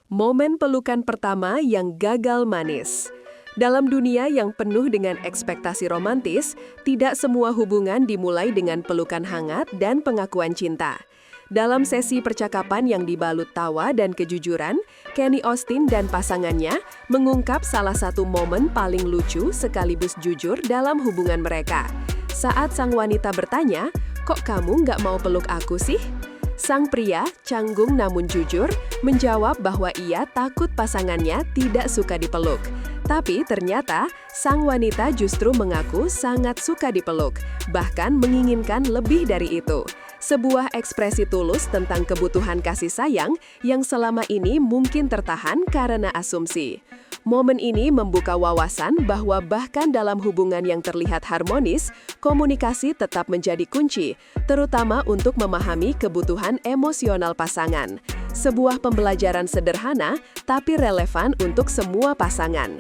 Momen pelukan pertama yang gagal manis. Dalam dunia yang penuh dengan ekspektasi romantis, tidak semua hubungan dimulai dengan pelukan hangat dan pengakuan cinta. Dalam sesi percakapan yang dibalut tawa dan kejujuran, Kenny Austin dan pasangannya mengungkap salah satu momen paling lucu sekaligus jujur dalam hubungan mereka. Saat sang wanita bertanya, "Kok kamu nggak mau peluk aku sih?" Sang pria, canggung namun jujur, menjawab bahwa ia takut pasangannya tidak suka dipeluk. Tapi ternyata, sang wanita justru mengaku sangat suka dipeluk, bahkan menginginkan lebih dari itu. Sebuah ekspresi tulus tentang kebutuhan kasih sayang yang selama ini mungkin tertahan karena asumsi. Momen ini membuka wawasan bahwa bahkan dalam hubungan yang terlihat harmonis, komunikasi tetap menjadi kunci, terutama untuk memahami kebutuhan emosional pasangan. Sebuah pembelajaran sederhana, tapi relevan untuk semua pasangan.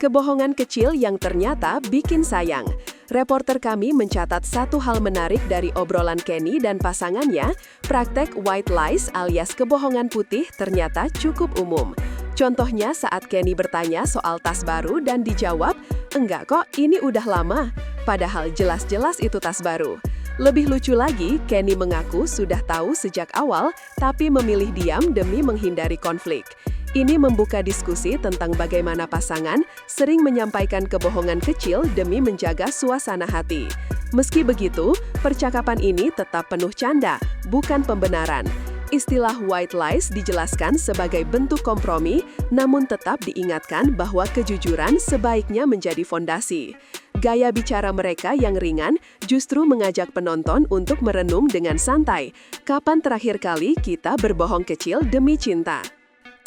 Kebohongan kecil yang ternyata bikin sayang. Reporter kami mencatat satu hal menarik dari obrolan Kenny dan pasangannya, praktek white lies alias kebohongan putih ternyata cukup umum. Contohnya saat Kenny bertanya soal tas baru dan dijawab, "Enggak kok, ini udah lama." Padahal jelas-jelas itu tas baru. Lebih lucu lagi, Kenny mengaku sudah tahu sejak awal, tapi memilih diam demi menghindari konflik. Ini membuka diskusi tentang bagaimana pasangan sering menyampaikan kebohongan kecil demi menjaga suasana hati. Meski begitu, percakapan ini tetap penuh canda, bukan pembenaran. Istilah white lies dijelaskan sebagai bentuk kompromi, namun tetap diingatkan bahwa kejujuran sebaiknya menjadi fondasi. Gaya bicara mereka yang ringan justru mengajak penonton untuk merenung dengan santai. Kapan terakhir kali kita berbohong kecil demi cinta?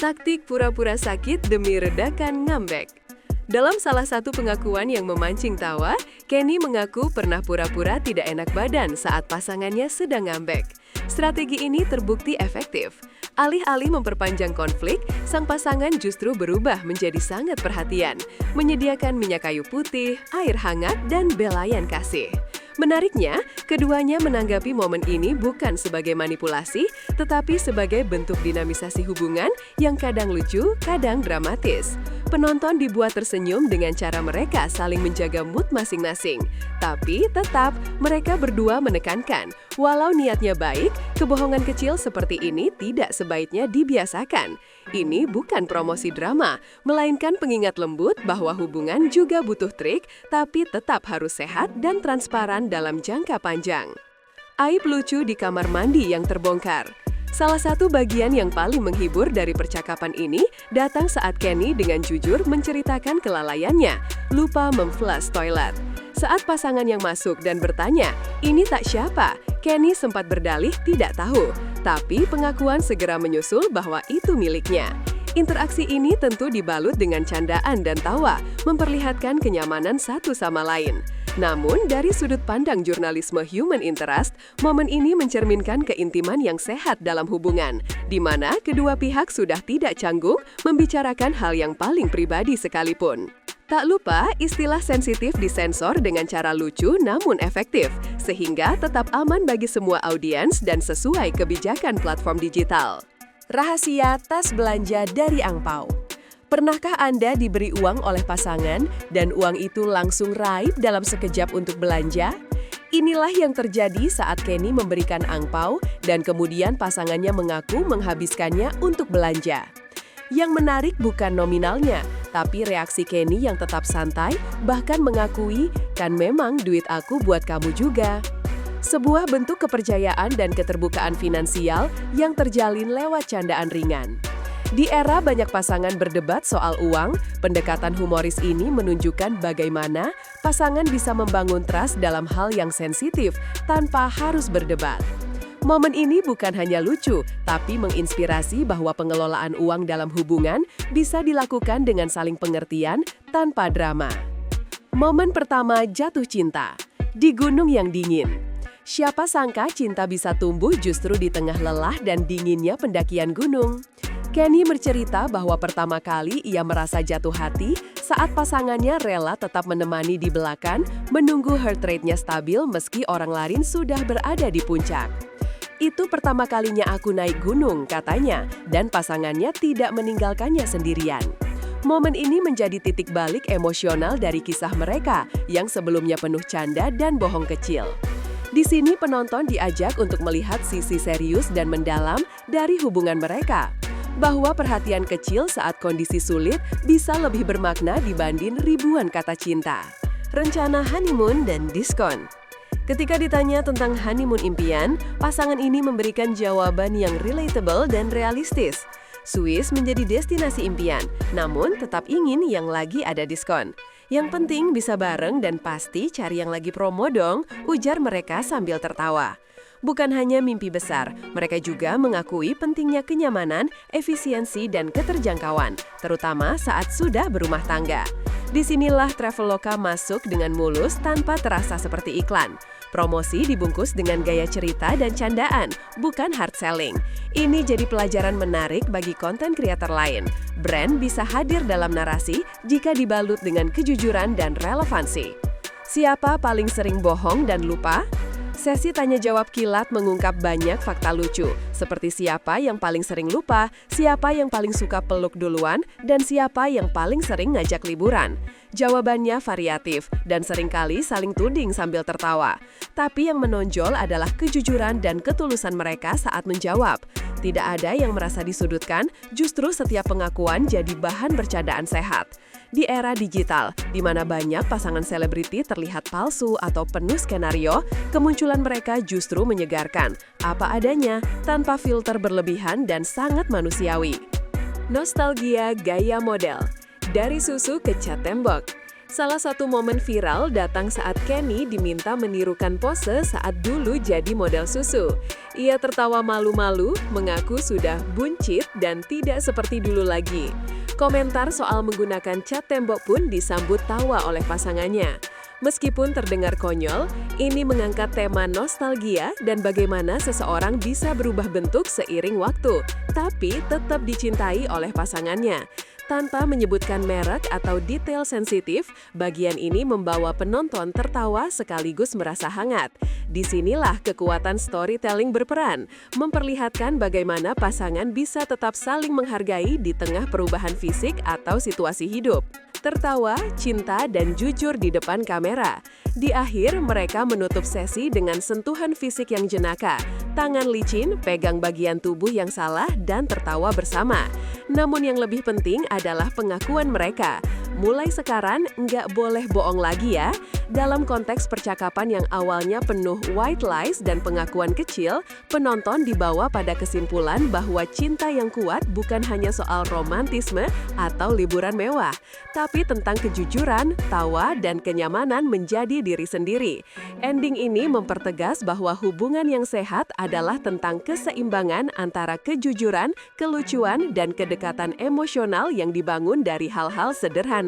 Taktik pura-pura sakit demi redakan ngambek. Dalam salah satu pengakuan yang memancing tawa, Kenny mengaku pernah pura-pura tidak enak badan saat pasangannya sedang ngambek. Strategi ini terbukti efektif. Alih-alih memperpanjang konflik, sang pasangan justru berubah menjadi sangat perhatian, menyediakan minyak kayu putih, air hangat, dan belayan kasih. Menariknya, keduanya menanggapi momen ini bukan sebagai manipulasi, tetapi sebagai bentuk dinamisasi hubungan yang kadang lucu, kadang dramatis. Penonton dibuat tersenyum dengan cara mereka saling menjaga mood masing-masing. Tapi tetap, mereka berdua menekankan, walau niatnya baik, kebohongan kecil seperti ini tidak sebaiknya dibiasakan. Ini bukan promosi drama, melainkan pengingat lembut bahwa hubungan juga butuh trik, tapi tetap harus sehat dan transparan dalam jangka panjang. Aib lucu di kamar mandi yang terbongkar. Salah satu bagian yang paling menghibur dari percakapan ini datang saat Kenny dengan jujur menceritakan kelalaiannya, lupa memflush toilet. Saat pasangan yang masuk dan bertanya, "Ini tak siapa?" Kenny sempat berdalih tidak tahu, tapi pengakuan segera menyusul bahwa itu miliknya. Interaksi ini tentu dibalut dengan candaan dan tawa, memperlihatkan kenyamanan satu sama lain. Namun, dari sudut pandang jurnalisme human interest, momen ini mencerminkan keintiman yang sehat dalam hubungan, di mana kedua pihak sudah tidak canggung membicarakan hal yang paling pribadi sekalipun. Tak lupa, istilah sensitif disensor dengan cara lucu namun efektif, sehingga tetap aman bagi semua audiens dan sesuai kebijakan platform digital. Rahasia tas belanja dari angpau. Pernahkah Anda diberi uang oleh pasangan dan uang itu langsung raib dalam sekejap untuk belanja? Inilah yang terjadi saat Kenny memberikan angpau dan kemudian pasangannya mengaku menghabiskannya untuk belanja. Yang menarik bukan nominalnya, tapi reaksi Kenny yang tetap santai, bahkan mengakui, "Kan memang duit aku buat kamu juga." Sebuah bentuk kepercayaan dan keterbukaan finansial yang terjalin lewat candaan ringan. Di era banyak pasangan berdebat soal uang, pendekatan humoris ini menunjukkan bagaimana pasangan bisa membangun trust dalam hal yang sensitif tanpa harus berdebat. Momen ini bukan hanya lucu, tapi menginspirasi bahwa pengelolaan uang dalam hubungan bisa dilakukan dengan saling pengertian tanpa drama. Momen pertama jatuh cinta. Di gunung yang dingin. Siapa sangka cinta bisa tumbuh justru di tengah lelah dan dinginnya pendakian gunung. Kenny bercerita bahwa pertama kali ia merasa jatuh hati saat pasangannya rela tetap menemani di belakang, menunggu heart rate-nya stabil meski orang lain sudah berada di puncak. Itu pertama kalinya aku naik gunung, katanya, dan pasangannya tidak meninggalkannya sendirian. Momen ini menjadi titik balik emosional dari kisah mereka yang sebelumnya penuh canda dan bohong kecil. Di sini penonton diajak untuk melihat sisi serius dan mendalam dari hubungan mereka. Bahwa perhatian kecil saat kondisi sulit bisa lebih bermakna dibanding ribuan kata cinta. Rencana honeymoon dan diskon. Ketika ditanya tentang honeymoon impian, pasangan ini memberikan jawaban yang relatable dan realistis. Swiss menjadi destinasi impian, namun tetap ingin yang lagi ada diskon. Yang penting bisa bareng dan pasti cari yang lagi promo dong, ujar mereka sambil tertawa. Bukan hanya mimpi besar, mereka juga mengakui pentingnya kenyamanan, efisiensi, dan keterjangkauan, terutama saat sudah berumah tangga. Disinilah Traveloka masuk dengan mulus tanpa terasa seperti iklan. Promosi dibungkus dengan gaya cerita dan candaan, bukan hard selling. Ini jadi pelajaran menarik bagi konten kreator lain. Brand bisa hadir dalam narasi jika dibalut dengan kejujuran dan relevansi. Siapa paling sering bohong dan lupa? Sesi tanya jawab kilat mengungkap banyak fakta lucu, seperti siapa yang paling sering lupa, siapa yang paling suka peluk duluan, dan siapa yang paling sering ngajak liburan. Jawabannya variatif dan seringkali saling tuding sambil tertawa. Tapi yang menonjol adalah kejujuran dan ketulusan mereka saat menjawab. Tidak ada yang merasa disudutkan, justru setiap pengakuan jadi bahan bercandaan sehat. Di era digital, di mana banyak pasangan selebriti terlihat palsu atau penuh skenario, kemunculan mereka justru menyegarkan, apa adanya, tanpa filter berlebihan dan sangat manusiawi. Nostalgia gaya model. Dari susu ke cat tembok. Salah satu momen viral datang saat Kenny diminta menirukan pose saat dulu jadi model susu. Ia tertawa malu-malu, mengaku sudah buncit dan tidak seperti dulu lagi. Komentar soal menggunakan cat tembok pun disambut tawa oleh pasangannya. Meskipun terdengar konyol, ini mengangkat tema nostalgia dan bagaimana seseorang bisa berubah bentuk seiring waktu, tapi tetap dicintai oleh pasangannya. Tanpa menyebutkan merek atau detail sensitif, bagian ini membawa penonton tertawa sekaligus merasa hangat. Disinilah kekuatan storytelling berperan, memperlihatkan bagaimana pasangan bisa tetap saling menghargai di tengah perubahan fisik atau situasi hidup. Tertawa, cinta, dan jujur di depan kamera. Di akhir, mereka menutup sesi dengan sentuhan fisik yang jenaka, tangan licin, pegang bagian tubuh yang salah, dan tertawa bersama. Namun yang lebih penting adalah pengakuan mereka. Mulai sekarang, nggak boleh bohong lagi ya. Dalam konteks percakapan yang awalnya penuh white lies dan pengakuan kecil, penonton dibawa pada kesimpulan bahwa cinta yang kuat bukan hanya soal romantisme atau liburan mewah, tapi tentang kejujuran, tawa, dan kenyamanan menjadi diri sendiri. Ending ini mempertegas bahwa hubungan yang sehat adalah tentang keseimbangan antara kejujuran, kelucuan, dan kedekatan emosional yang dibangun dari hal-hal sederhana.